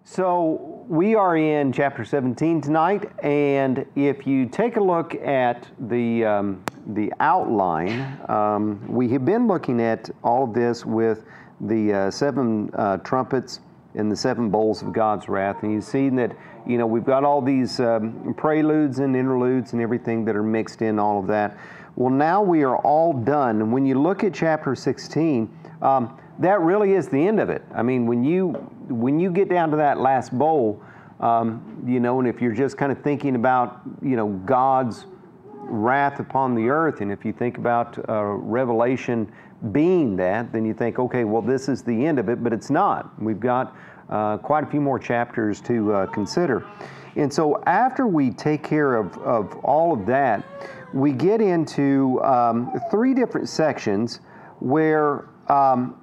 So we are in chapter 17 tonight, and if you take a look at the outline, we have been looking at all of this with the seven trumpets and the seven bowls of God's wrath, and you see that we've got all these preludes and interludes and everything that are mixed in all of that. Well, now we are all done, and when you look at chapter 16. That really is the end of it. I mean, when you get down to that last bowl, and if you're just kind of thinking about, God's wrath upon the earth, and if you think about Revelation being that, then you think, okay, well, this is the end of it, but it's not. We've got quite a few more chapters to consider. And so after we take care of all of that, we get into three different sections where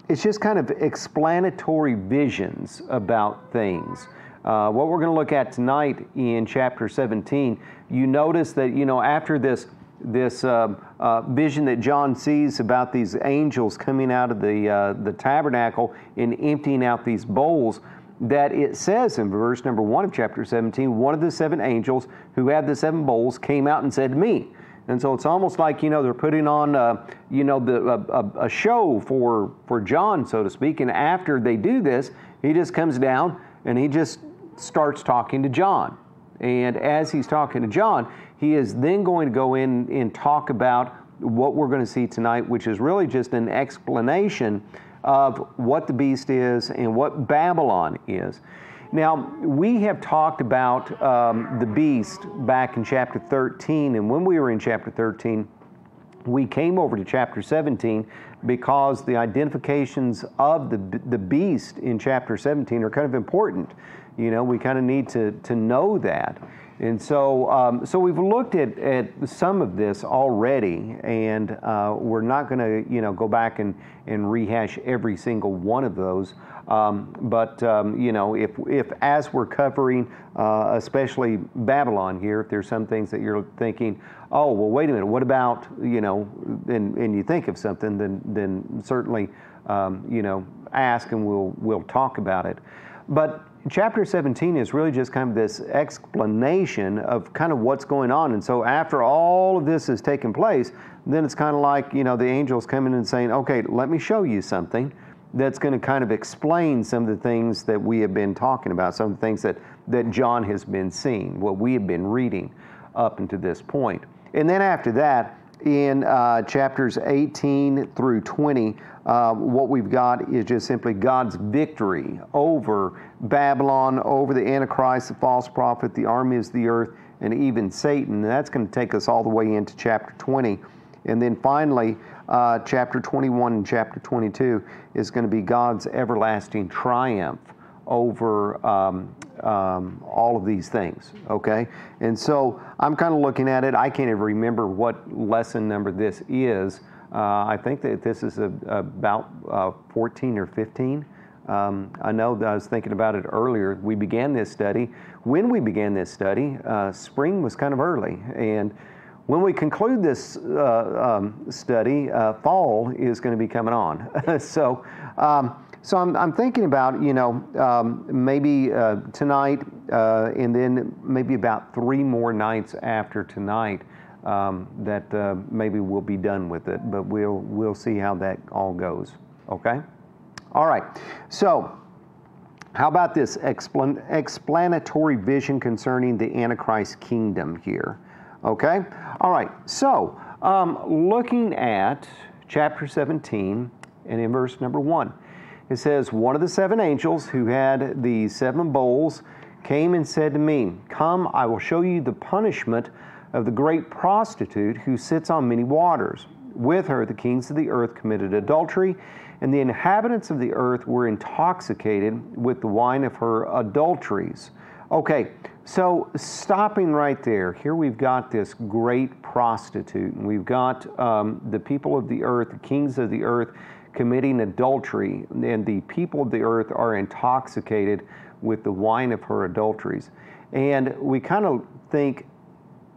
it's just kind of explanatory visions about things. What we're going to look at tonight in chapter 17, you notice that, after this vision that John sees about these angels coming out of the tabernacle and emptying out these bowls, that it says in verse number 1 of chapter 17, one of the seven angels who had the seven bowls came out and said to me. And so it's almost like, they're putting on, a show for John, so to speak. And after they do this, he just comes down and he just starts talking to John. And as he's talking to John, he is then going to go in and talk about what we're going to see tonight, which is really just an explanation of what the beast is and what Babylon is. Now, we have talked about the beast back in chapter 13, and when we were in chapter 13, we came over to chapter 17 because the identifications of the beast in chapter 17 are kind of important. We kind of need to know that. And so we've looked at some of this already, and we're not going to go back and rehash every single one of those. But if as we're covering, especially Babylon here, if there's some things that you're thinking, oh, well, wait a minute, what about, and you think of something, then certainly, ask and we'll talk about it. But chapter 17 is really just kind of this explanation of kind of what's going on. And so after all of this has taken place, then it's kind of like, the angels coming and saying, okay, let me show you something that's going to kind of explain some of the things that we have been talking about, some of the things that John has been seeing, what we have been reading up until this point. And then after that, in chapters 18 through 20, what we've got is just simply God's victory over Babylon, over the Antichrist, the false prophet, the armies of the earth, and even Satan. And that's going to take us all the way into chapter 20. And then finally, chapter 21 and chapter 22 is going to be God's everlasting triumph over all of these things, okay? And so I'm kind of looking at it. I can't even remember what lesson number this is. I think that this is about 14 or 15. I know that I was thinking about it earlier. We began this study. When we began this study, spring was kind of early. And when we conclude this study, fall is going to be coming on. So I'm thinking about, maybe tonight and then maybe about 3 more nights after tonight that maybe we'll be done with it. But we'll see how that all goes. Okay? All right. So how about this explanatory vision concerning the Antichrist kingdom here? Okay? All right. So looking at chapter 17 and in verse number 1. It says, one of the seven angels who had the seven bowls came and said to me, come, I will show you the punishment of the great prostitute who sits on many waters. With her the kings of the earth committed adultery, and the inhabitants of the earth were intoxicated with the wine of her adulteries. Okay, so stopping right there, here we've got this great prostitute, and we've got the people of the earth, the kings of the earth, committing adultery, and the people of the earth are intoxicated with the wine of her adulteries. And we kind of think,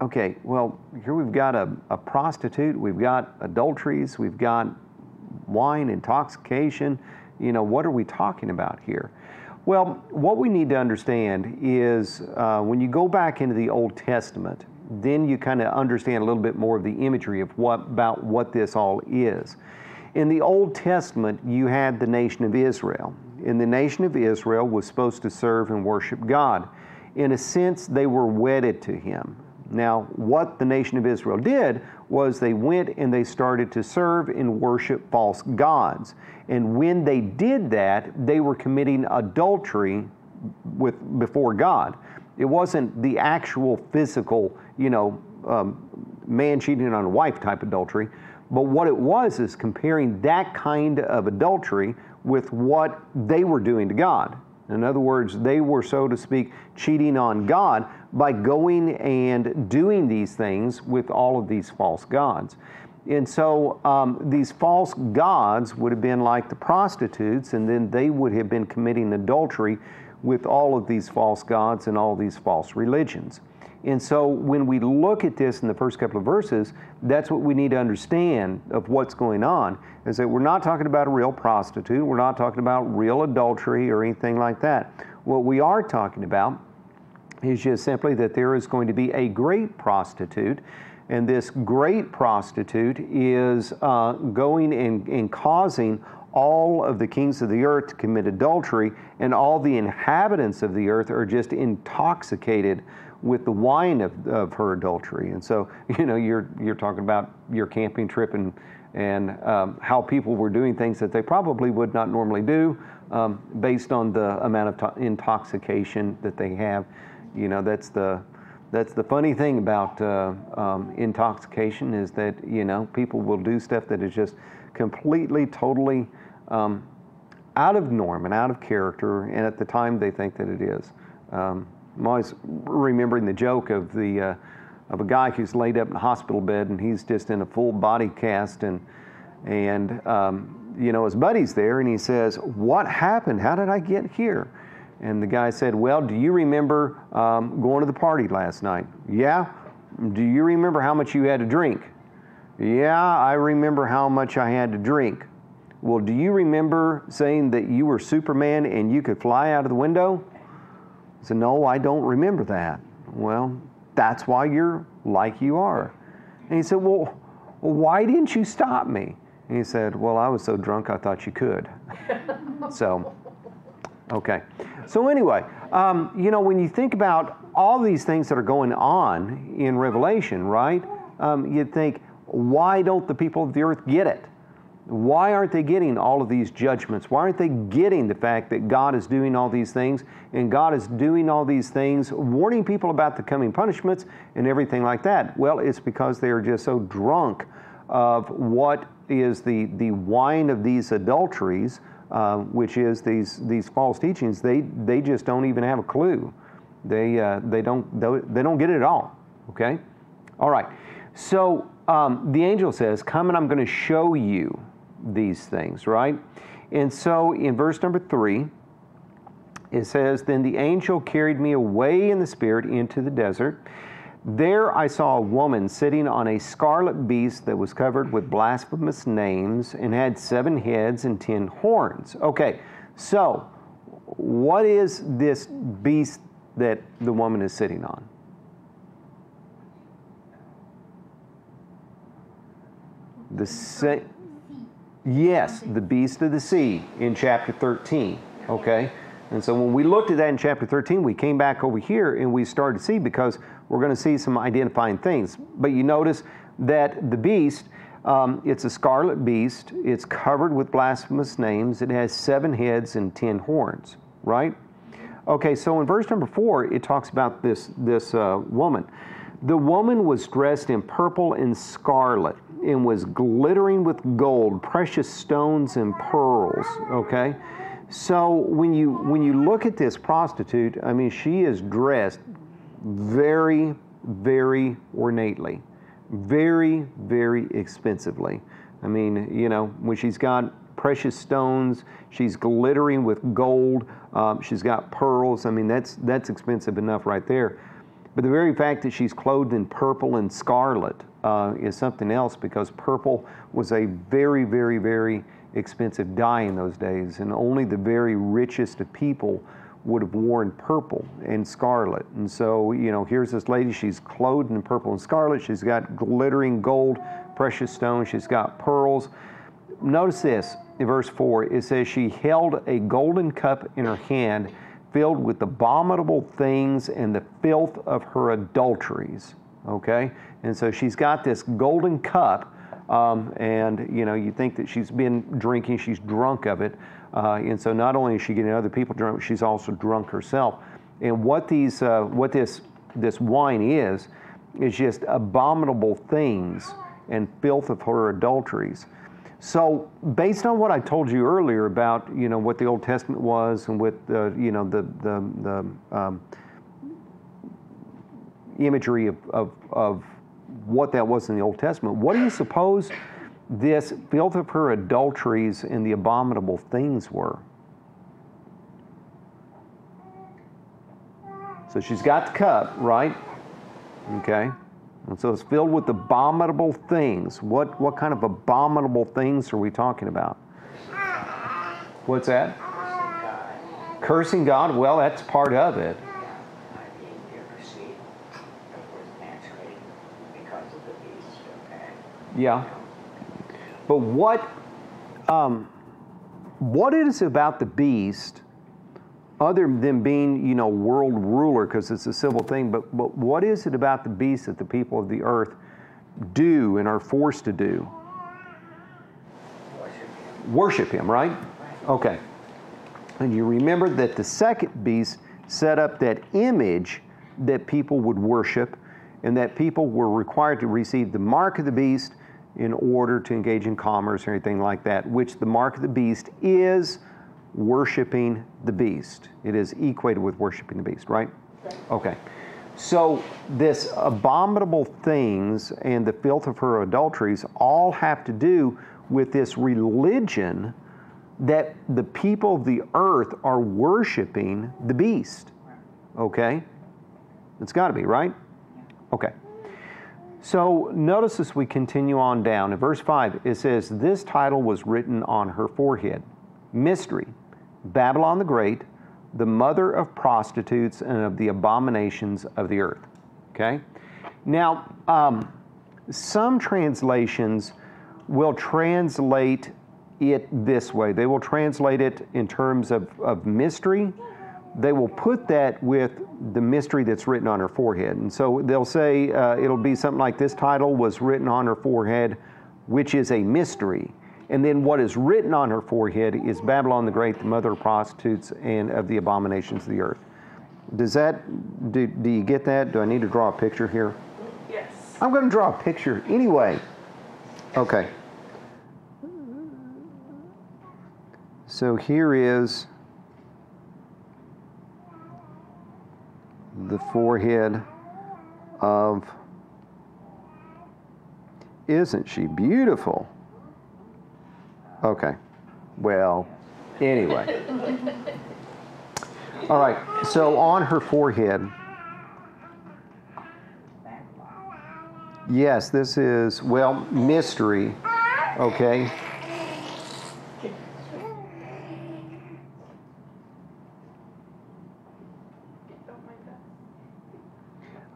okay, well, here we've got a prostitute, we've got adulteries, we've got wine, intoxication, what are we talking about here? Well, what we need to understand is when you go back into the Old Testament, then you kind of understand a little bit more of the imagery of about what this all is. In the Old Testament, you had the nation of Israel, and the nation of Israel was supposed to serve and worship God. In a sense, they were wedded to Him. Now, what the nation of Israel did was they went and they started to serve and worship false gods. And when they did that, they were committing adultery before God. It wasn't the actual physical, man cheating on a wife type adultery, but what it was is comparing that kind of adultery with what they were doing to God. In other words, they were, so to speak, cheating on God by going and doing these things with all of these false gods. And so these false gods would have been like the prostitutes, and then they would have been committing adultery with all of these false gods and all these false religions. And so when we look at this in the first couple of verses, that's what we need to understand of what's going on, is that we're not talking about a real prostitute, we're not talking about real adultery or anything like that. What we are talking about is just simply that there is going to be a great prostitute, and this great prostitute is going and causing all of the kings of the earth to commit adultery, and all the inhabitants of the earth are just intoxicated with the wine of her adultery. And so, you're talking about your camping trip and how people were doing things that they probably would not normally do based on the amount of intoxication that they have. That's the funny thing about intoxication, is that, people will do stuff that is just completely, totally out of norm and out of character, and at the time they think that it is. I'm always remembering the joke of a guy who's laid up in a hospital bed, and he's just in a full body cast, and his buddy's there, and he says, "What happened? How did I get here?" And the guy said, "Well, do you remember going to the party last night?" "Yeah." "Do you remember how much you had to drink?" "Yeah, I remember how much I had to drink." "Well, do you remember saying that you were Superman and you could fly out of the window?" I said, "No, I don't remember that." "Well, that's why you're like you are." And he said, "Well, why didn't you stop me?" And he said, "Well, I was so drunk I thought you could." So, okay. So anyway, when you think about all these things that are going on in Revelation, right, you'd think, why don't the people of the earth get it? Why aren't they getting all of these judgments? Why aren't they getting the fact that God is doing all these things, and God is doing all these things, warning people about the coming punishments and everything like that? Well, it's because they are just so drunk of what is the wine of these adulteries, which is these false teachings. They just don't even have a clue. They don't get it at all. Okay, all right. So the angel says, "Come and I'm going to show you these things," right? And so in verse number 3, it says, "Then the angel carried me away in the spirit into the desert. There I saw a woman sitting on a scarlet beast that was covered with blasphemous names and had 7 heads and 10 horns." Okay, so what is this beast that the woman is sitting on? Yes, the beast of the sea in chapter 13, okay? And so when we looked at that in chapter 13, we came back over here and we started to see, because we're going to see some identifying things. But you notice that the beast, it's a scarlet beast, it's covered with blasphemous names, it has 7 heads and 10 horns, right? Okay, so in verse number 4, it talks about this woman. "The woman was dressed in purple and scarlet, and was glittering with gold, precious stones, and pearls." Okay, so when you look at this prostitute, I mean, she is dressed very, very ornately, very, very expensively. I mean, when she's got precious stones, she's glittering with gold, she's got pearls. I mean, that's expensive enough right there. But the very fact that she's clothed in purple and scarlet is something else, because purple was a very, very, very expensive dye in those days, and only the very richest of people would have worn purple and scarlet. And so, you know, here's this lady, she's clothed in purple and scarlet, she's got glittering gold, precious stones, she's got pearls. Notice this, in verse 4, it says, she held a golden cup in her hand, filled with abominable things and the filth of her adulteries. Okay? And so she's got this golden cup, and, you know, you think that she's been drinking, she's drunk of it. And so not only is she getting other people drunk, she's also drunk herself. And what this wine is just abominable things and filth of her adulteries. So based on what I told you earlier about, you know, what the Old Testament was, and with you know, the imagery of what that was in the Old Testament, what do you suppose this filth of her adulteries and the abominable things were? So she's got the cup, right? Okay. And so it's filled with abominable things. What kind of abominable things are we talking about? What's that? Cursing God. Well, that's part of it. Yeah. But what is it about the beast, other than being, you know, world ruler, because it's a civil thing, but what is it about the beast that the people of the earth do and are forced to do? Worship him, right? Okay. And you remember that the second beast set up that image that people would worship, and that people were required to receive the mark of the beast in order to engage in commerce or anything like that, which the mark of the beast is worshiping the beast. It is equated with worshiping the beast, right? Okay. So this abominable things and the filth of her adulteries all have to do with this religion that the people of the earth are worshiping the beast. Okay? It's got to be, right? Okay. So notice as we continue on down, in verse 5, it says, this title was written on her forehead. Mystery, Babylon the Great, the mother of prostitutes and of the abominations of the earth. Okay? Now, some translations will translate it this way. They will translate it in terms of mystery. They will put that with the mystery that's written on her forehead. And so they'll say it'll be something like, this title was written on her forehead, which is a mystery. And then what is written on her forehead is Babylon the Great, the mother of prostitutes and of the abominations of the earth. Does that, do you get that? Do I need to draw a picture here? Yes. I'm going to draw a picture anyway. Okay. So here is the forehead of, isn't she beautiful? Okay, well, anyway. All right, so on her forehead, yes, this is, well, mystery, okay.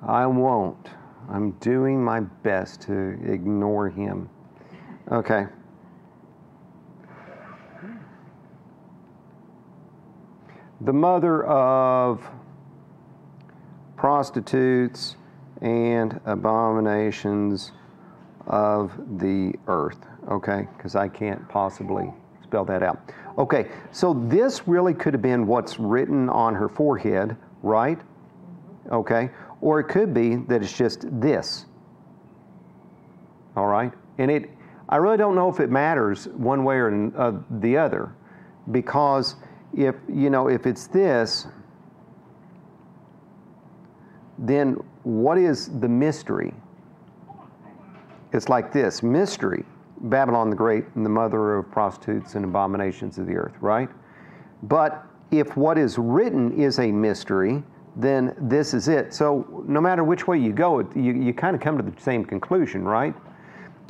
I won't. I'm doing my best to ignore him. Okay. The mother of prostitutes and abominations of the earth. Okay, because I can't possibly spell that out. Okay, so this really could have been what's written on her forehead, right? Okay. Or it could be that it's just this. All right? And I really don't know if it matters one way or the other, because if it's this, then what is the mystery? It's like this, mystery, Babylon the Great and the mother of prostitutes and abominations of the earth, right? But if what is written is a mystery, then this is it. So no matter which way you go, you kind of come to the same conclusion, right?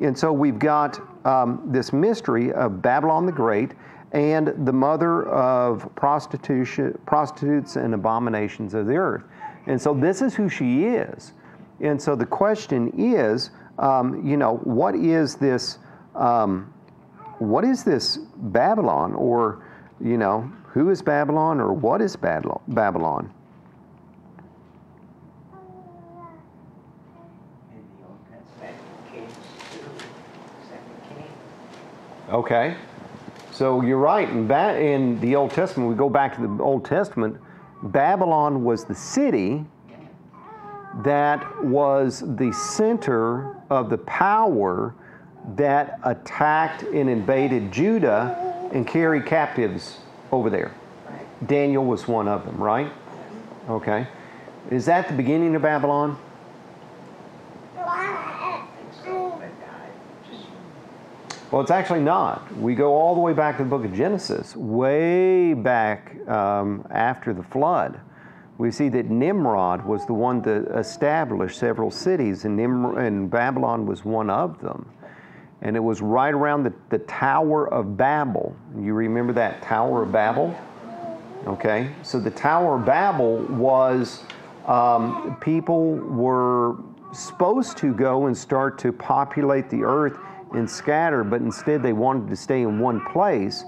And so we've got this mystery of Babylon the Great and the mother of prostitutes and abominations of the earth. And so this is who she is. And so the question is, what is this Babylon? Or, who is Babylon, or what is Babylon? Okay, so you're right. In the Old Testament, we go back to the Old Testament, Babylon was the city that was the center of the power that attacked and invaded Judah and carried captives over there. Daniel was one of them, right? Okay. Is that the beginning of Babylon? Well, it's actually not. We go all the way back to the book of Genesis, way back after the flood. We see that Nimrod was the one that established several cities, and Babylon was one of them. And it was right around the Tower of Babel. You remember that Tower of Babel? Okay, so the Tower of Babel was, people were supposed to go and start to populate the earth and scatter, but instead they wanted to stay in one place,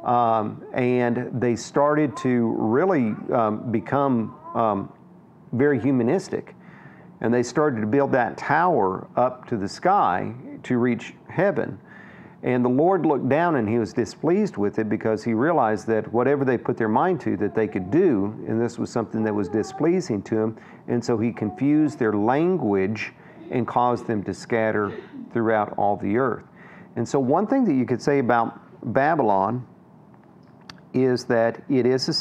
and they started to really become very humanistic, and they started to build that tower up to the sky to reach heaven. And the Lord looked down and he was displeased with it, because he realized that whatever they put their mind to that they could do, and this was something that was displeasing to him, and so he confused their language and caused them to scatter throughout all the earth. And so one thing that you could say about Babylon is that it is a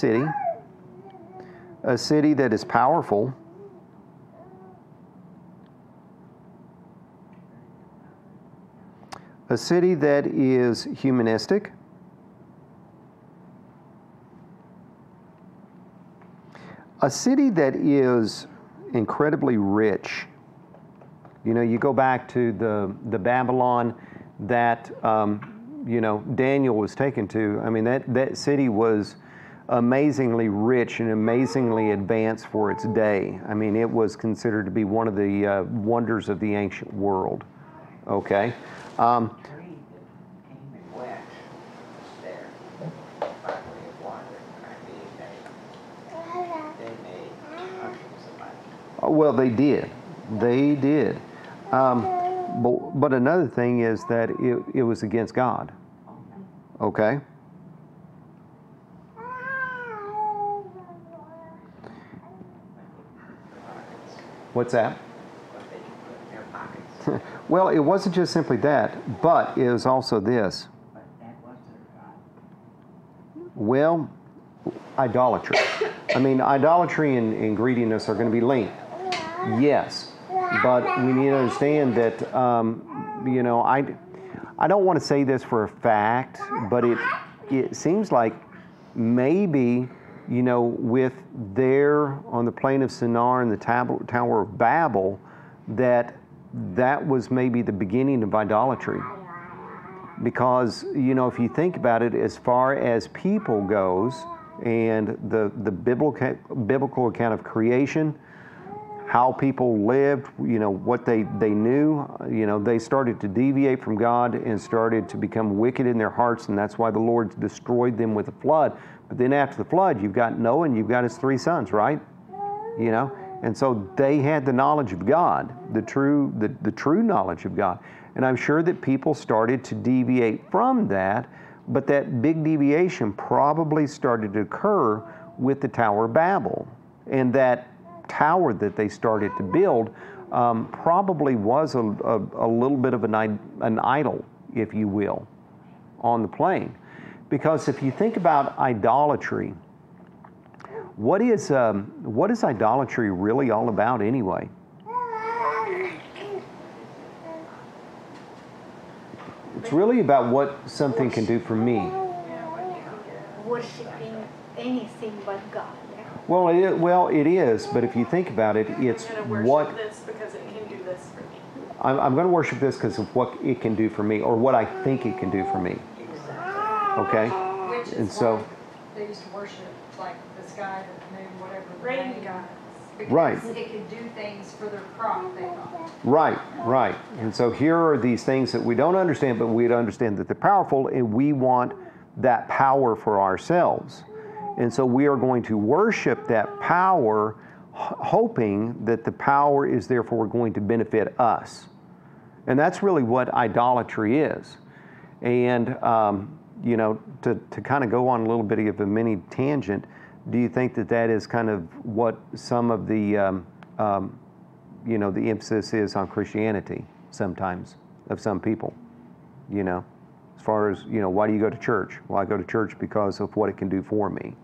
city that is powerful, a city that is humanistic, a city that is incredibly rich. You go back to the Babylon that Daniel was taken to. I mean, that city was amazingly rich and amazingly advanced for its day. I mean, it was considered to be one of the wonders of the ancient world. Okay. Well, they did. They did. But another thing is that it was against God. Okay? What's that? Well, it wasn't just simply that, but it was also this. Well, idolatry. I mean, idolatry and greediness are going to be linked. Yes. But we need to understand that, I don't want to say this for a fact, but it seems like maybe, with there on the plain of Shinar and the Tower of Babel, that was maybe the beginning of idolatry. Because, if you think about it, as far as people goes, and the biblical account of creation, how people lived, what they knew, they started to deviate from God and started to become wicked in their hearts, and that's why the Lord destroyed them with a flood. But then after the flood, you've got Noah and you've got his 3 sons, right? And so they had the knowledge of God, the true knowledge of God. And I'm sure that people started to deviate from that, but that big deviation probably started to occur with the Tower of Babel. And that tower that they started to build probably was a little bit of an idol, if you will, on the plain. Because if you think about idolatry, what is idolatry really all about anyway? It's really about what something can do for me. Worshipping anything but God. Well, it is, but if you think about it, it's I'm going to worship this because it can do this for me. I'm going to worship this because of what it can do for me, or what I think it can do for me. Okay? Which is And so, why they used to worship like the sky, the moon, whatever. the Rain name, gods. Because Right. it could do things for their crop, they thought. right. And so here are these things that we don't understand, but we understand that they're powerful, and we want that power for ourselves. And so we are going to worship that power, hoping that the power is therefore going to benefit us. And that's really what idolatry is. And, you know, to kind of go on a little bit of a mini tangent, do you think that that is kind of what some of the, you know, the emphasis is on Christianity sometimes of some people, you know? As far as, you know, why do you go to church? Well, I go to church because of what it can do for me.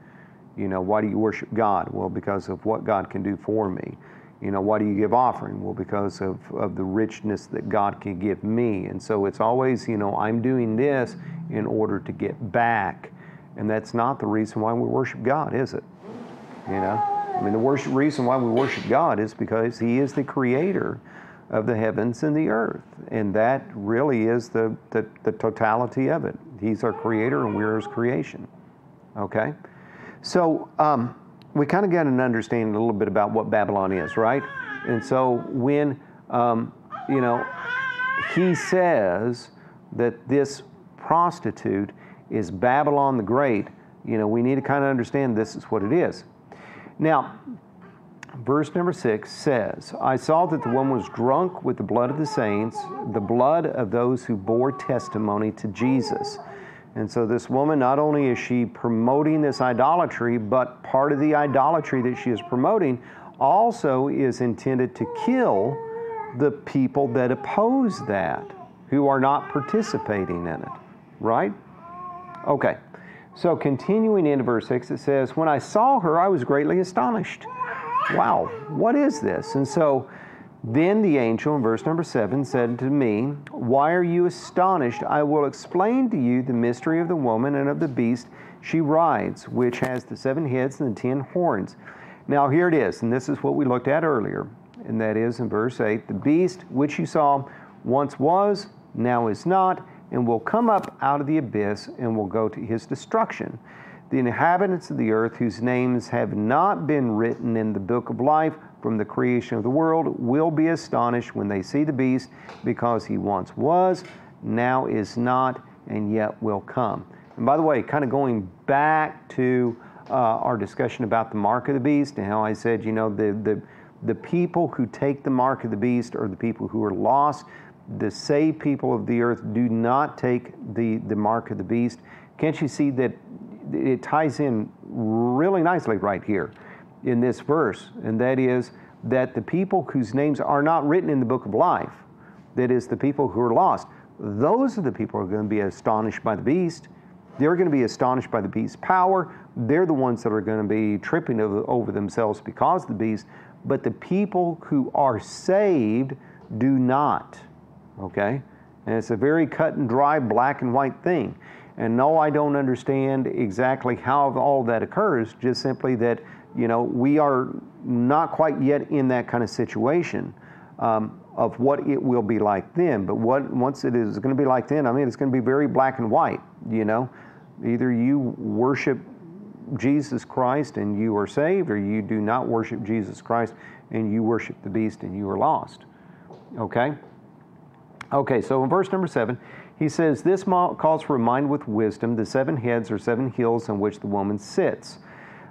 You know, why do you worship God? Well, because of what God can do for me. You know, why do you give offering? Well, because of the richness that God can give me. And so it's always, you know, I'm doing this in order to get back. And that's not the reason why we worship God, is it? You know? I mean, the reason why we worship God is because He is the creator of the heavens and the earth. And that really is the totality of it. He's our creator and we're His creation. Okay? So we kind of got an understanding a little bit about what Babylon is, right? And so when, you know, he says that this prostitute is Babylon the Great, you know, we need to kind of understand this is what it is. Now, verse number 6 says, I saw that the woman was drunk with the blood of the saints, the blood of those who bore testimony to Jesus. And so this woman, not only is she promoting this idolatry, but part of the idolatry that she is promoting also is intended to kill the people that oppose that, who are not participating in it, right? Okay, so continuing into verse 6, it says, when I saw her, I was greatly astonished. Wow, what is this? And so then the angel in verse number 7 said to me, why are you astonished? I will explain to you the mystery of the woman and of the beast she rides, which has the 7 heads and the 10 horns. Now here it is, and this is what we looked at earlier, and that is in verse 8, the beast which you saw once was, now is not, and will come up out of the abyss and will go to his destruction. The inhabitants of the earth, whose names have not been written in the book of life from the creation of the world, will be astonished when they see the beast, because he once was, now is not, and yet will come. And by the way, kind of going back to our discussion about the mark of the beast and how I said, you know, the people who take the mark of the beast are the people who are lost. The saved people of the earth do not take the mark of the beast. Can't you see that it ties in really nicely right here in this verse? And that is that the people whose names are not written in the book of life, that is the people who are lost, those are the people who are going to be astonished by the beast. They're going to be astonished by the beast's power. They're the ones that are going to be tripping over themselves because of the beast. But the people who are saved do not. Okay? And it's a very cut and dry, black and white thing. And no, I don't understand exactly how all of that occurs, just simply that, you know, we are not quite yet in that kind of situation of what it will be like then. But once it is going to be like then, I mean, it's going to be very black and white, you know. Either you worship Jesus Christ and you are saved, or you do not worship Jesus Christ and you worship the beast and you are lost. Okay? Okay, so in verse number 7, he says, this calls for a mind with wisdom. The 7 heads are 7 hills on which the woman sits.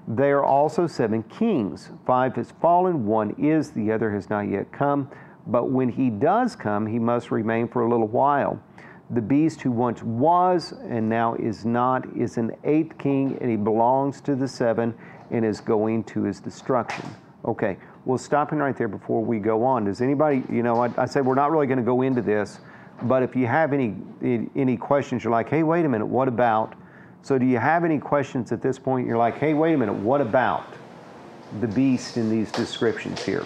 There are also 7 kings. 5 has fallen, 1 is, the other has not yet come. But when he does come, he must remain for a little while. The beast who once was and now is not is an 8th king, and he belongs to the 7 and is going to his destruction. Okay, we'll stop in right there before we go on. Does anybody, you know, I said we're not really going to go into this, but if you have any questions, you're like, hey, wait a minute, what about? So do you have any questions at this point? You're like, hey, wait a minute, what about the beast in these descriptions here?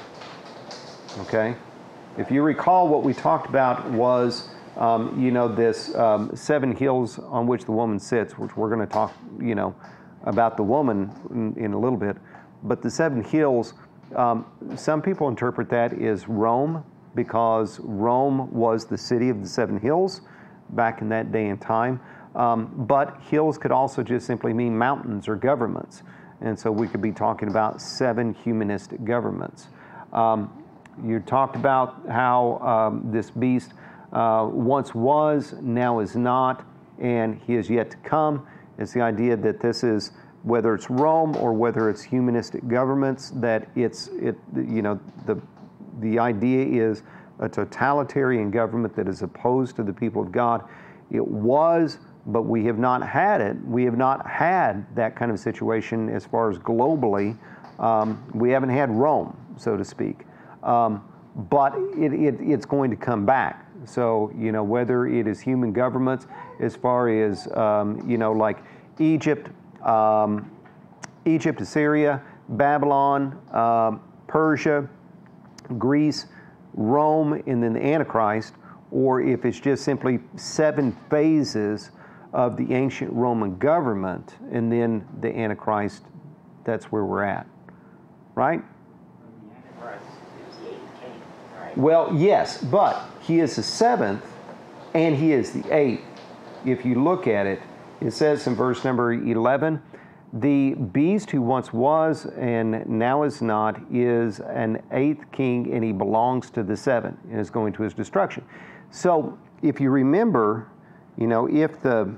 Okay? If you recall, what we talked about was, you know, this 7 hills on which the woman sits, which we're going to talk, you know, about the woman in a little bit. But the seven hills, some people interpret that as Rome, because Rome was the city of the seven hills back in that day and time. But hills could also just simply mean mountains or governments. And so we could be talking about seven humanistic governments. You talked about how this beast once was, now is not, and he is yet to come. It's the idea that this is, whether it's Rome or whether it's humanistic governments, that the idea is a totalitarian government that is opposed to the people of God. It was, but we have not had it. We have not had that kind of situation as far as globally. We haven't had Rome, so to speak. But it's going to come back. So, whether it is human governments as far as, like Egypt, Assyria, Babylon, Persia, Greece, Rome, and then the Antichrist, or if it's just simply seven phases of the ancient Roman government, and then the Antichrist, that's where we're at, right? The Antichrist is the eighth king, right? Well, yes, but he is the seventh, and he is the eighth. If you look at it, it says in verse number 11, the beast who once was and now is not is an eighth king, and he belongs to the seven and is going to his destruction. So if you remember, if the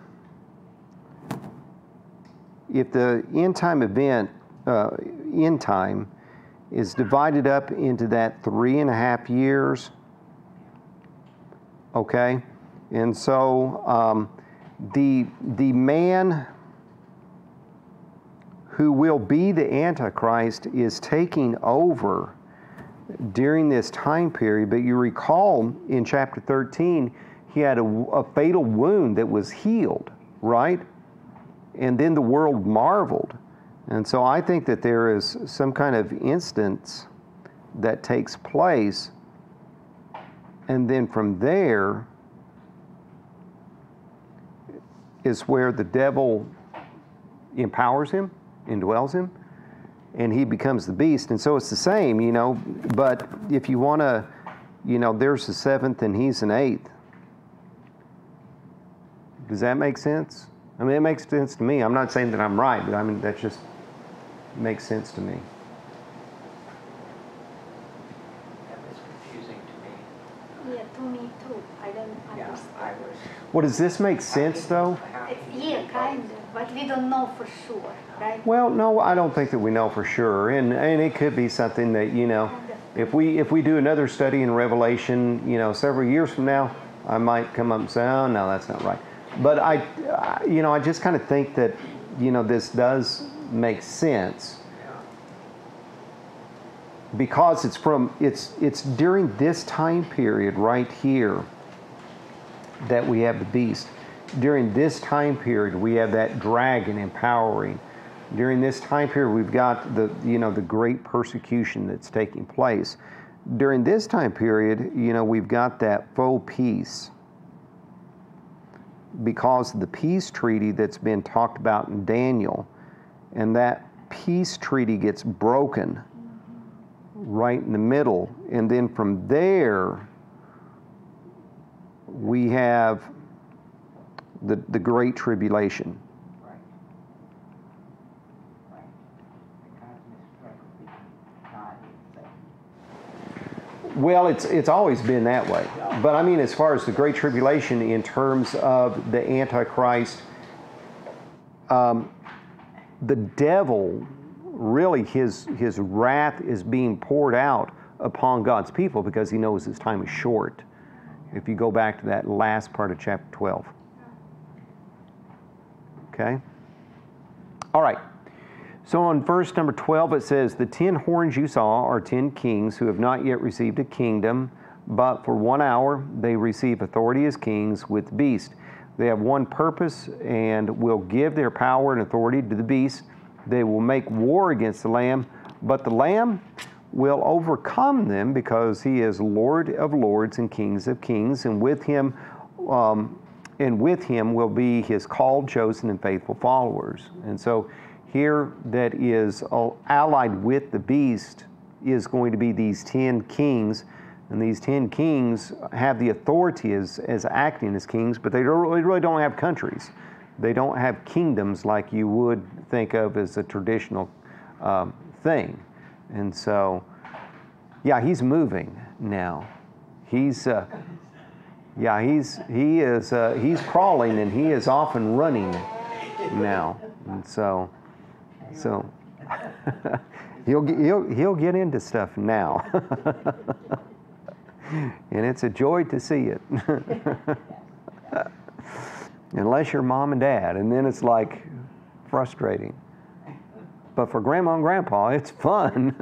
end time event, end time is divided up into that 3.5 years, okay? And so the man who will be the Antichrist is taking over during this time period. But you recall in chapter 13, he had a fatal wound that was healed, right? And then the world marveled. And so I think that there is some kind of instance that takes place, and then from there is where the devil empowers him, indwells him, and he becomes the beast. And so it's the same, but if you want to, there's the seventh and he's an eighth. Does that make sense? I mean, it makes sense to me. I'm not saying that I'm right, but I mean, that just makes sense to me. That was confusing to me. Yeah, to me too. I don't Yeah, understand. I was. Well, does this make sense, though? Yeah, kind of, but we don't know for sure, right? Well, no, I don't think that we know for sure, and it could be something that if we do another study in Revelation, several years from now, I might come up and say, oh no, that's not right. But I just kind of think that this does make sense because it's during this time period right here that we have the beast. During this time period, we have that dragon empowering. During this time period, we've got the great persecution that's taking place. During this time period, we've got that faux peace because of the peace treaty that's been talked about in Daniel, and that peace treaty gets broken right in the middle, and then from there we have the Great Tribulation. Right. Right. The cosmic struggle between God and Satan. Well, it's always been that way. But I mean, as far as the Great Tribulation in terms of the Antichrist, the devil, really his wrath is being poured out upon God's people because he knows his time is short. If you go back to that last part of chapter 12. Okay? All right. So on verse number 12 it says, the 10 horns you saw are 10 kings who have not yet received a kingdom, but for 1 hour they receive authority as kings with the beast. They have one purpose and will give their power and authority to the beast. They will make war against the Lamb, but the Lamb will overcome them because he is Lord of lords and Kings of kings, and with him will be his called, chosen, and faithful followers. And so here that is allied with the beast is going to be these 10 kings. And these 10 kings have the authority as acting as kings, but they really don't have countries. They don't have kingdoms like you would think of as a traditional thing. And so, yeah, he's moving now. He's he's crawling, and he is off and running now. And so he'll get into stuff now. And it's a joy to see it. Unless you're mom and dad, and then it's like frustrating. But for grandma and grandpa, it's fun.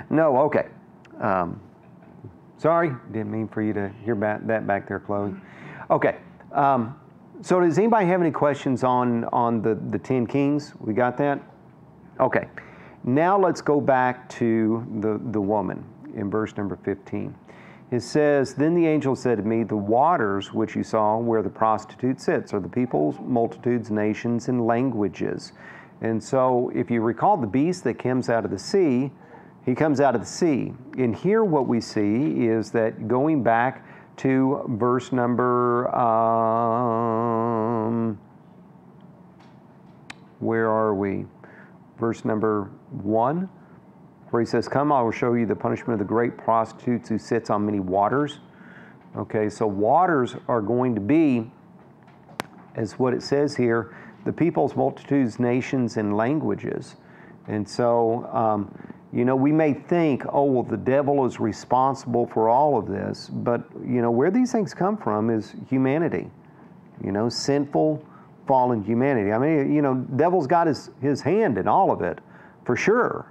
No, okay. Sorry, didn't mean for you to hear that back there, Chloe. Okay. So does anybody have any questions on the 10 kings? We got that? Okay. Now let's go back to the woman in verse number 15. It says, "Then the angel said to me, the waters which you saw where the prostitute sits are the peoples, multitudes, nations, and languages." And so if you recall the beast that comes out of the sea, he comes out of the sea. And here what we see is that going back to verse number, where are we? Verse number 1, where he says, "Come, I will show you the punishment of the great prostitutes who sits on many waters." Okay, so waters are going to be, as what it says here, the peoples, multitudes, nations, and languages. And so, we may think, oh, well, the devil is responsible for all of this. But, where these things come from is humanity. Sinful, fallen humanity. I mean, devil's got his hand in all of it, for sure.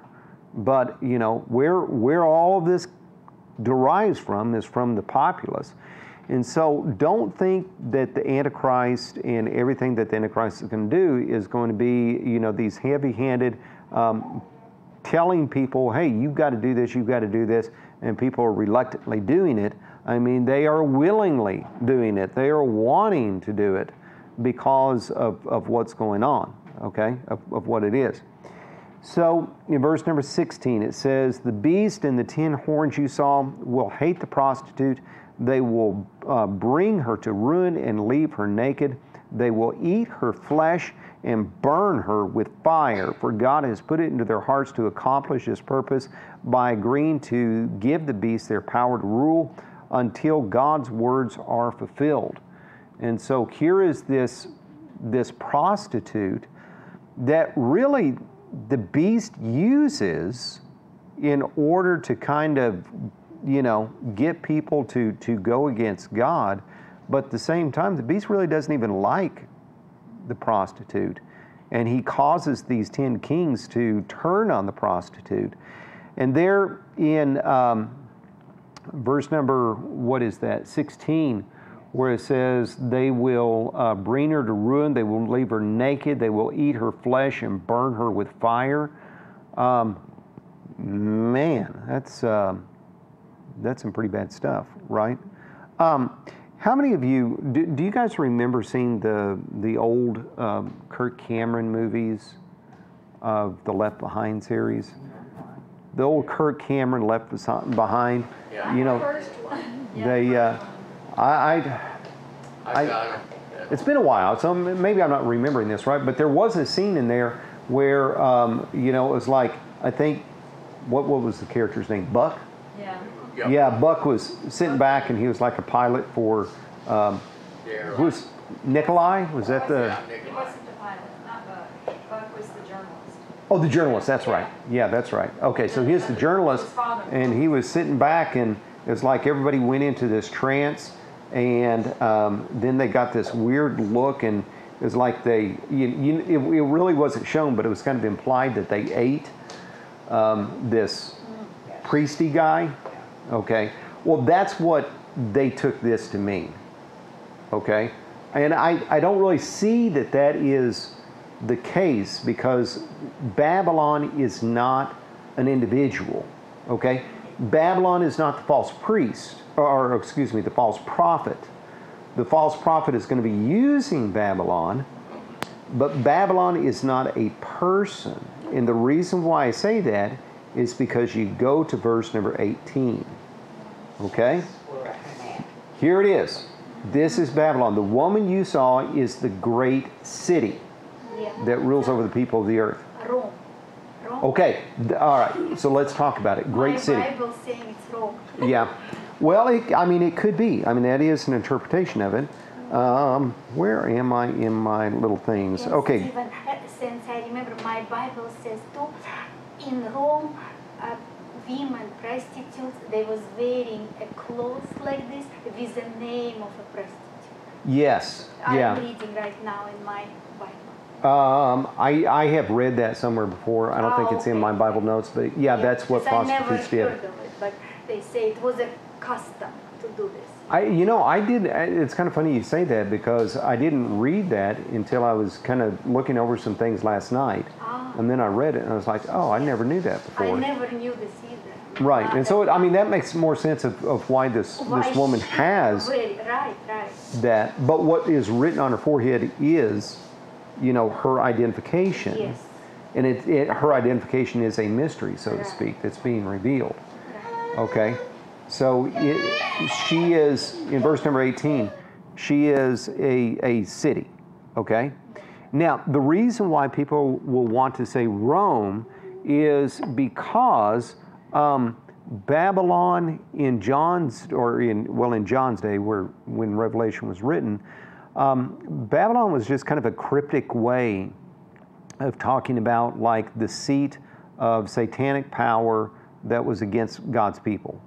But, where all of this derives from is from the populace. And so don't think that the Antichrist and everything that the Antichrist is going to do is going to be, these heavy-handed telling people, hey, you've got to do this, you've got to do this, and people are reluctantly doing it. I mean, they are willingly doing it. They are wanting to do it because of what's going on, okay, of what it is. So in verse number 16, it says, "The beast and the 10 horns you saw will hate the prostitute. They will bring her to ruin and leave her naked. They will eat her flesh and burn her with fire. For God has put it into their hearts to accomplish His purpose by agreeing to give the beast their power to rule until God's words are fulfilled." And so here is this prostitute that really the beast uses in order to kind of, get people to go against God. But at the same time, the beast really doesn't even like the prostitute. And he causes these 10 kings to turn on the prostitute. And there in verse number, 16, where it says, "They will bring her to ruin, they will leave her naked, they will eat her flesh and burn her with fire." Man, that's some pretty bad stuff, right? How many of you, do you guys remember seeing the old Kirk Cameron movies of the Left Behind series? The old Kirk Cameron Left Behind. Yeah. First one. They, it's been a while, so maybe I'm not remembering this right, but there was a scene in there where, it was like, I think, what was the character's name? Buck? Yeah. Yep. Yeah, Buck was sitting back, and he was like a pilot for, who was Nikolai? Was that the... Yeah, He Nikolai. wasn't the pilot, not Buck. Buck was the journalist. Oh, the journalist, that's right. Yeah, that's right. Okay, so here's the journalist, and he was sitting back, and it was like everybody went into this trance, and then they got this weird look, and it was like it really wasn't shown, but it was kind of implied that they ate this priesty guy. Okay, well, that's what they took this to mean. Okay, and I don't really see that is the case, because Babylon is not an individual. Okay, Babylon is not the false priest, or excuse me, the false prophet. The false prophet is going to be using Babylon But Babylon is not a person. And the reason why I say that is because you go to verse number 18. Okay? Here it is. This is Babylon. The woman you saw is the great city that rules over the people of the earth. Rome. Okay, all right. So let's talk about it. Great city. My Bible saying it's Rome. Yeah. Well, it could be. I mean, that is an interpretation of it. Where am I in my little things? Yes, Okay. Even since I remember my Bible says too, in Rome, women, prostitutes, they was wearing a clothes like this with the name of a prostitute. Yes. Yeah. I'm reading right now in my Bible. I have read that somewhere before. I don't think it's in my Bible notes, but yeah, that's what prostitutes did. I never heard of it, but they say it was a custom to do this. I did. It's kind of funny you say that because I didn't read that until I was kind of looking over some things last night, and then I read it and I was like, oh, I never knew that before. I never knew this either. Right, and so that makes more sense of why this woman has that. But what is written on her forehead is, her identification. Yes. And her identification is a mystery, so to speak, that's being revealed. Okay? So she is, in verse number 18, she is a city. Okay? Now, the reason why people will want to say Rome is because Babylon in John's day, when Revelation was written, Babylon was just kind of a cryptic way of talking about like the seat of satanic power that was against God's people,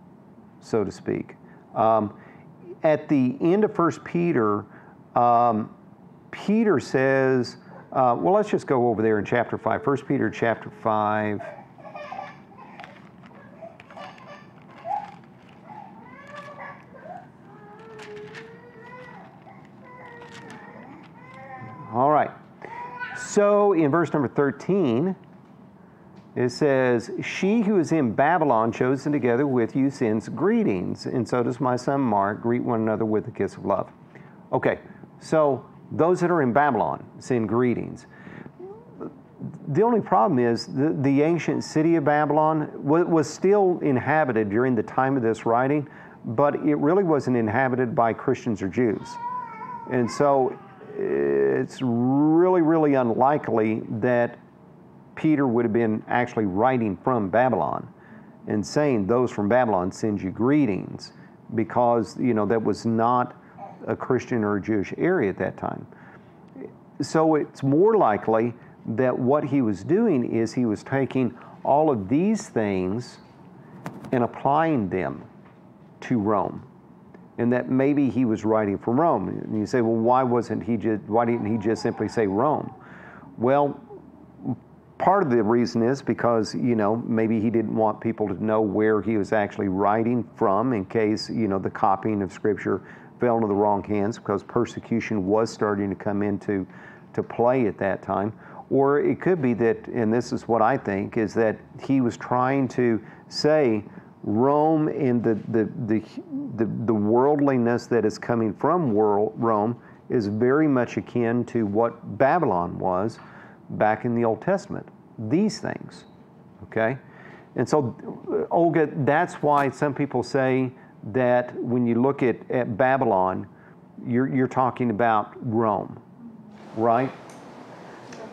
so to speak. At the end of 1 Peter, Peter says, let's just go over there in chapter 5. 1 Peter chapter 5. All right. So in verse number 13, it says, she who is in Babylon, chosen together with you, sends greetings, and so does my son Mark. Greet one another with a kiss of love. Okay, so those that are in Babylon send greetings. The only problem is the ancient city of Babylon was still inhabited during the time of this writing, but it really wasn't inhabited by Christians or Jews. And so it's really, really unlikely that Peter would have been actually writing from Babylon and saying those from Babylon send you greetings, because that was not a Christian or a Jewish area at that time. So it's more likely that what he was doing is he was taking all of these things and applying them to Rome, and that maybe he was writing from Rome. And you say, well, why didn't he just simply say Rome? Well, part of the reason is because, maybe he didn't want people to know where he was actually writing from in case, the copying of Scripture fell into the wrong hands, because persecution was starting to come into play at that time. Or it could be that, and this is what I think, is that he was trying to say Rome and the worldliness that is coming from Rome is very much akin to what Babylon was back in the Old Testament. These things, okay? And so, Olga, that's why some people say that when you look at Babylon, you're talking about Rome, right?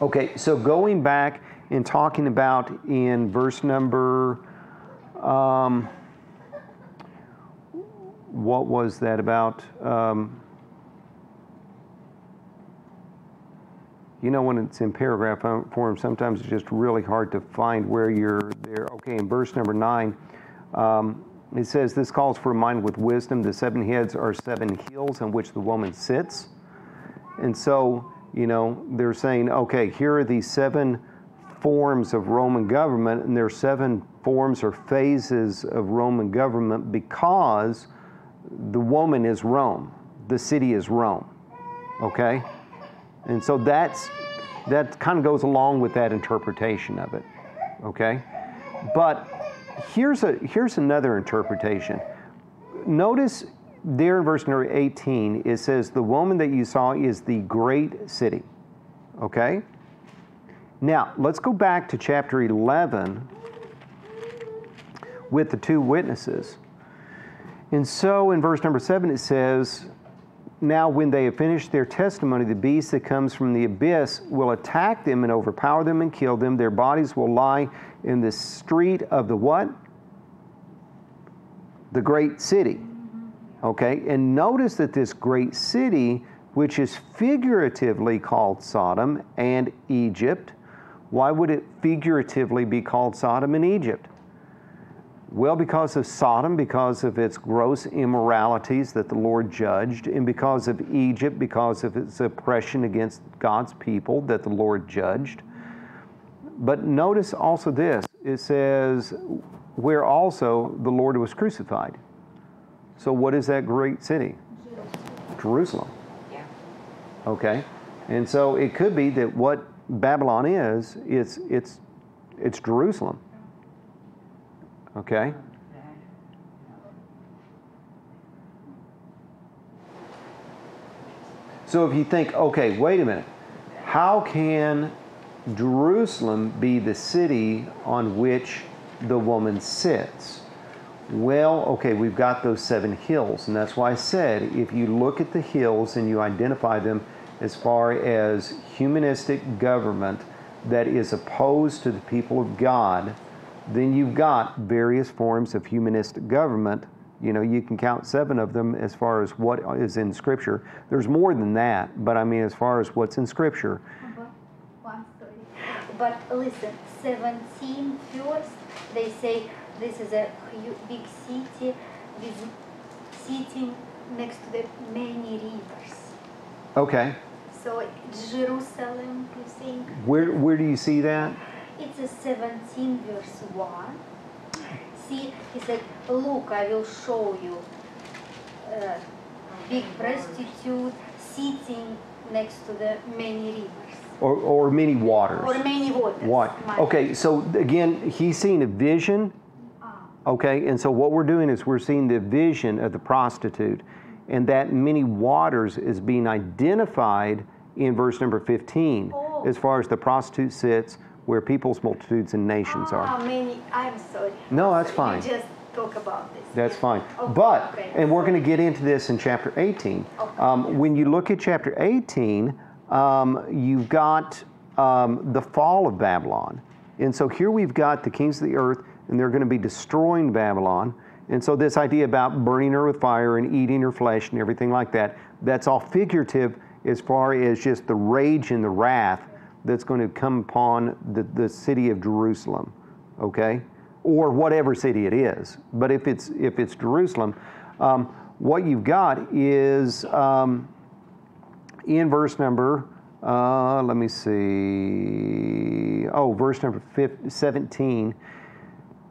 Okay, so going back and talking about in verse number, what was that about? When it's in paragraph form, sometimes it's just really hard to find where you're there. Okay, in verse number 9, it says, this calls for a mind with wisdom. The 7 heads are 7 hills on which the woman sits. And so, they're saying, okay, here are these 7 forms of Roman government, and there are 7 forms or phases of Roman government because the woman is Rome. The city is Rome. Okay? And so that kind of goes along with that interpretation of it. Okay? But here's another interpretation. Notice there in verse number 18, it says, the woman that you saw is the great city. Okay? Now, let's go back to chapter 11 with the two witnesses. And so in verse number 7 it says, now when they have finished their testimony, the beast that comes from the abyss will attack them and overpower them and kill them. Their bodies will lie in the street of the what? The great city. Okay, and notice that this great city, which is figuratively called Sodom and Egypt, why would it figuratively be called Sodom and Egypt? Well, because of Sodom, because of its gross immoralities that the Lord judged, and because of Egypt, because of its oppression against God's people that the Lord judged. But notice also this, it says, where also the Lord was crucified. So what is that great city? Jerusalem. Yeah. Okay, and so it could be that what Babylon is, it's Jerusalem. Okay? So if you think, okay, wait a minute, how can Jerusalem be the city on which the woman sits? Well, okay, we've got those 7 hills, and that's why I said if you look at the hills and you identify them as far as humanistic government that is opposed to the people of God, then you've got various forms of humanistic government. You know, you can count 7 of them as far as what is in Scripture. There's more than that, but I mean as far as what's in Scripture. But listen, 17 verse, they say this is a big city with sitting next to the many rivers. Okay. So Jerusalem, you think? Where do you see that? It's a 17 verse 1. See, he said, look, I will show you big prostitute sitting next to the many rivers. Or many waters. Or many waters. What? Okay, so again, he's seeing a vision. Okay, and so what we're doing is we're seeing the vision of the prostitute. And that many waters is being identified in verse number 15 as far as the prostitute sits where people's multitudes and nations are. I'm sorry. No, that's fine. You just talk about this. That's Yeah. fine. Okay, But, okay. and we're going to get into this in chapter 18. Okay. When you look at chapter 18, you've got the fall of Babylon. And so here we've got the kings of the earth, and they're going to be destroying Babylon. And so this idea about burning her with fire and eating her flesh and everything like that, that's all figurative as far as just the rage and the wrath that's going to come upon the city of Jerusalem, okay? Or whatever city it is. But if it's Jerusalem, what you've got is in verse number, let me see, verse number 17.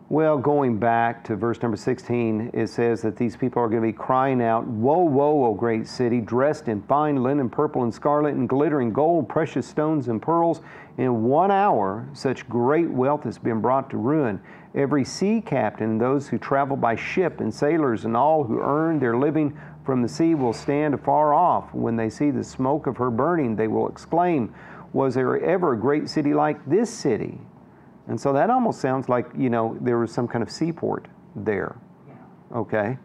Well, going back to verse number 16, it says that these people are going to be crying out, woe, woe, O great city, dressed in fine linen, purple and scarlet, and glittering gold, precious stones and pearls. In 1 hour, such great wealth has been brought to ruin. Every sea captain, and those who travel by ship, and sailors, and all who earn their living from the sea will stand afar off. When they see the smoke of her burning, they will exclaim, was there ever a great city like this city? And so that almost sounds like, you know, there was some kind of seaport there, okay?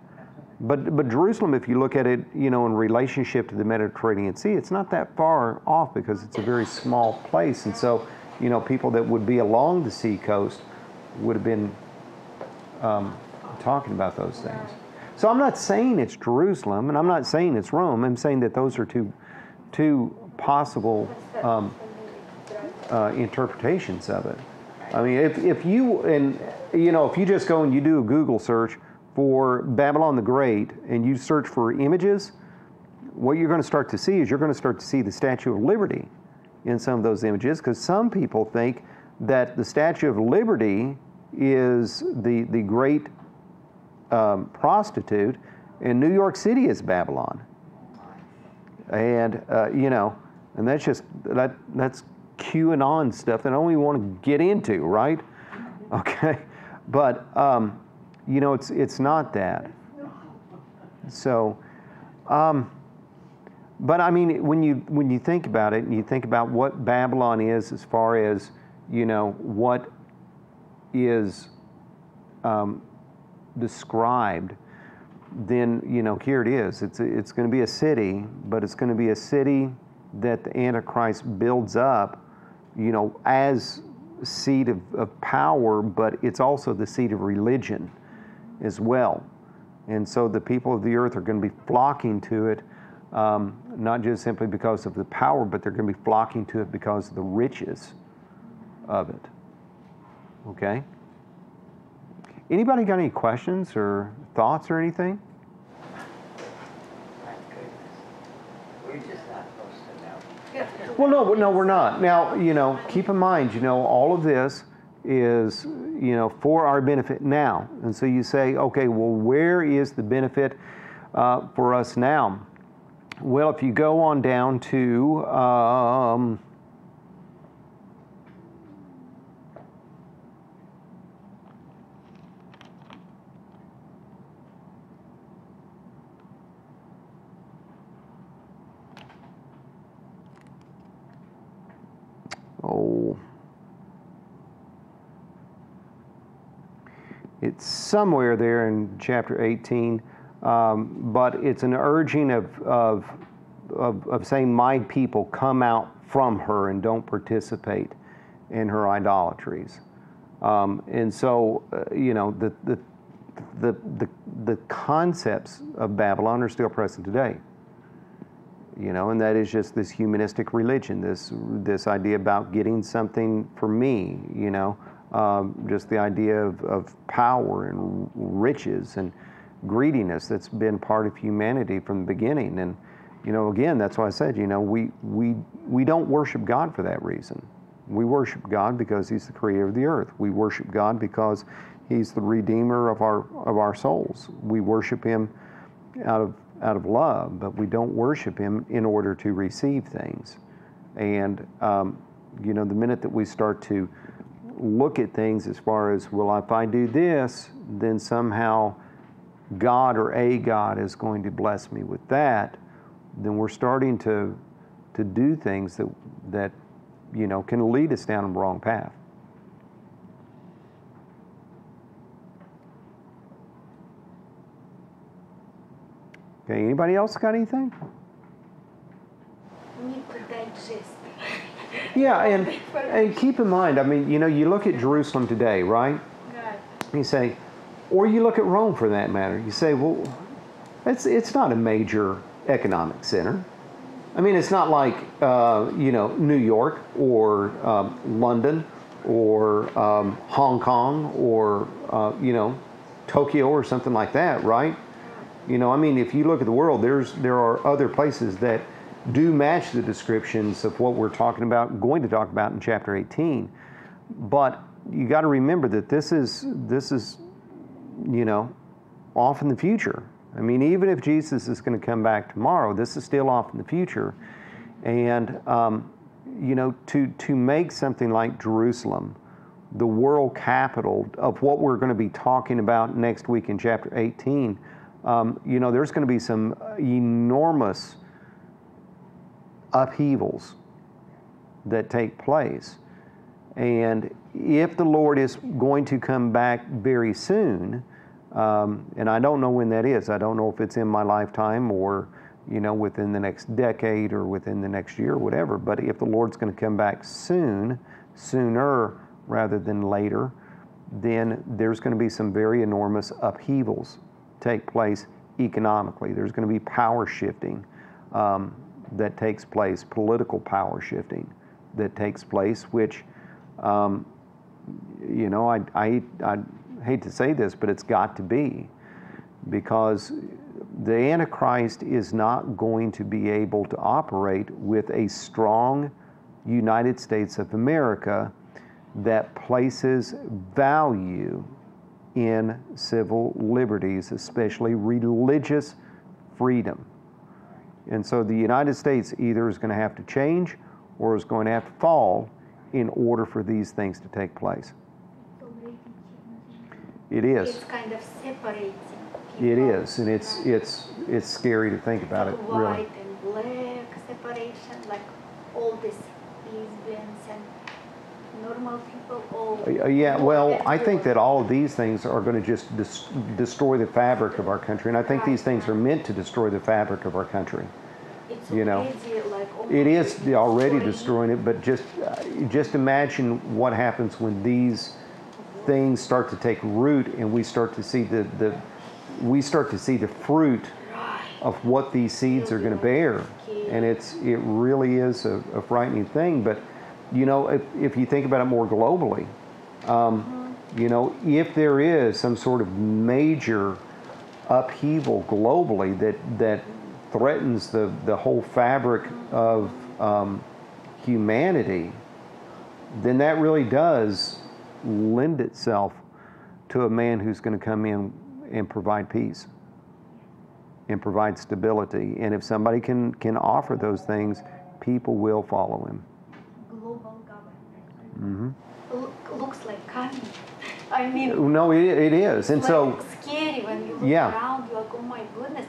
But Jerusalem, if you look at it, you know, in relationship to the Mediterranean Sea, it's not that far off because it's a very small place. And so, you know, people that would be along the sea coast would have been talking about those things. So I'm not saying it's Jerusalem, and I'm not saying it's Rome. I'm saying that those are two possible interpretations of it. I mean, if you just go and you do a Google search for Babylon the Great and you search for images, what you're going to start to see is you're going to start to see the Statue of Liberty in some of those images, because some people think that the Statue of Liberty is the great prostitute, and New York City is Babylon. And, and that's just, that's QAnon stuff that I don't even want to get into, right? Okay, but it's not that. So, But I mean, when you think about it, and you think about what Babylon is, as far as what is described, then here it is. It's going to be a city, but it's going to be a city that the Antichrist builds up, as seat of power, but it's also the seat of religion as well. And so the people of the earth are going to be flocking to it, not just simply because of the power, but they're going to be flocking to it because of the riches of it. Okay? Anybody got any questions or thoughts or anything? My goodness. We're just not supposed to know. Well, no, we're not. Now, keep in mind, all of this is, for our benefit now. And so you say, okay, well, where is the benefit for us now? Well, if you go on down to it's somewhere there in chapter 18, but it's an urging of saying, my people, come out from her and don't participate in her idolatries. And so, the concepts of Babylon are still present today. And that is just this humanistic religion, this idea about getting something for me, just the idea of power and riches and greediness that's been part of humanity from the beginning. And, again, that's why I said, we don't worship God for that reason. We worship God because He's the creator of the earth. We worship God because He's the redeemer of our souls. We worship Him out of love, but we don't worship Him in order to receive things. And, the minute that we start to look at things as far as, well, if I do this, then somehow God or a God is going to bless me with that, then we're starting to do things that can lead us down a wrong path. Okay, anybody else got anything? Need to digest. Yeah, and keep in mind, I mean, you look at Jerusalem today, right? You say, or you look at Rome for that matter. You say, well, it's not a major economic center. I mean, it's not like New York or London or Hong Kong or Tokyo or something like that, right? I mean, if you look at the world, there are other places that do match the descriptions of what we're going to talk about in chapter 18. But you got to remember that this is off in the future. I mean, even if Jesus is going to come back tomorrow, this is still off in the future. And to make something like Jerusalem the world capital of what we're going to be talking about next week in chapter 18, there's going to be some enormous upheavals that take place. And if the Lord is going to come back very soon, and I don't know when that is, I don't know if it's in my lifetime or within the next decade or within the next year or whatever, but if the Lord's going to come back sooner rather than later, then there's going to be some very enormous upheavals take place economically. There's going to be power shifting that takes place, political power shifting that takes place, which, I hate to say this, but it's got to be, because the Antichrist is not going to be able to operate with a strong United States of America that places value in civil liberties, especially religious freedom. And so the United States either is going to have to change or is going to have to fall in order for these things to take place. It is. It's kind of separating people. It is, and it's scary to think about it, really. White and black. separation, like all these lesbians and normal people, all. Yeah, more well, and I think more. that all of these things are going to just destroy the fabric of our country, and I think these things are meant to destroy the fabric of our country. It's You know, already, like, oh my it is goodness, already already. destroying it, but just imagine what happens when these things start to take root, and we start to see the fruit Right. of what these seeds are going to bear, and it really is a frightening thing. But you know, if you think about it more globally, you know, if there is some sort of major upheaval globally that threatens the whole fabric of humanity, then that really does lend itself to a man who's going to come in and provide peace and provide stability. And if somebody can offer those things, people will follow him. Global government. Mm-hmm. Looks like coming. I mean, No, it is. And like so, scary when you look yeah. around, you're like, oh my goodness.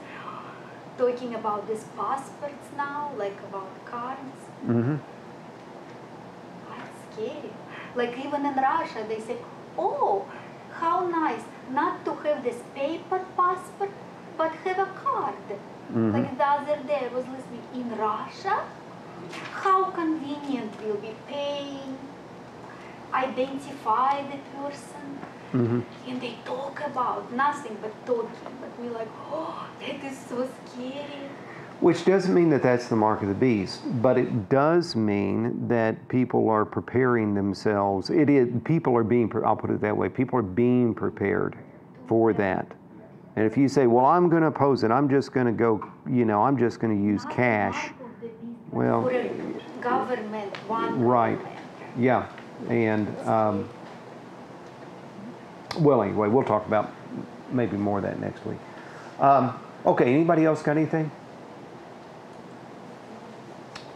Talking about these passports now, like about cards. mm-hmm. That's scary. Like even in Russia, they say, oh, how nice not to have this paper passport, but have a card. Mm-hmm. Like the other day, I was listening in Russia. How convenient will be paying, identify the person, Mm-hmm. and they talk about nothing but talking. But we're like, oh, that is so scary. Which doesn't mean that that's the mark of the beast, but it does mean that people are preparing themselves. People are being, I'll put it that way, people are being prepared for that. And if you say, well, I'm going to oppose it, I'm just going to go, you know, I'm just going to use Not cash. the mark of the beast, but Well, for a government, one right. government. Yeah. And, well, anyway, we'll talk about maybe more of that next week. Okay, anybody else got anything?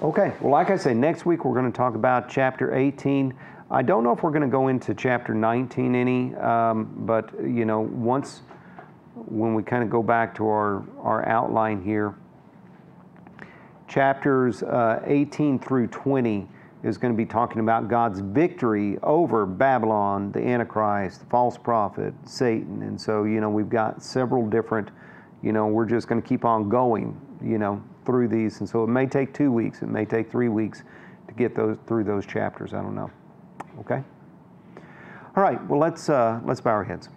Okay, well, like I say, next week we're going to talk about chapter 18. I don't know if we're going to go into chapter 19 any, but, you know, when we kind of go back to our outline here, chapters 18 through 20 is going to be talking about God's victory over Babylon, the Antichrist, the false prophet, Satan. And so, you know, we've got several different, you know, we're just going to keep on going, you know, through these. And so it may take 2 weeks, it may take 3 weeks to get through those chapters. I don't know. Okay? All right, well, let's bow our heads.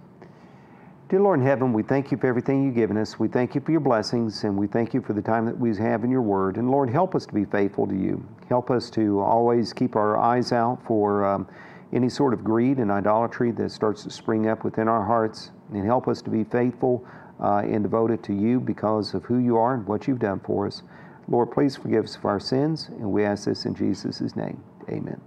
Dear Lord in heaven, we thank you for everything you've given us. We thank you for your blessings, and we thank you for the time that we have in your word. And Lord, help us to be faithful to you. Help us to always keep our eyes out for any sort of greed and idolatry that starts to spring up within our hearts. And help us to be faithful and devoted to you because of who you are and what you've done for us. Lord, please forgive us of our sins, and we ask this in Jesus' name. Amen.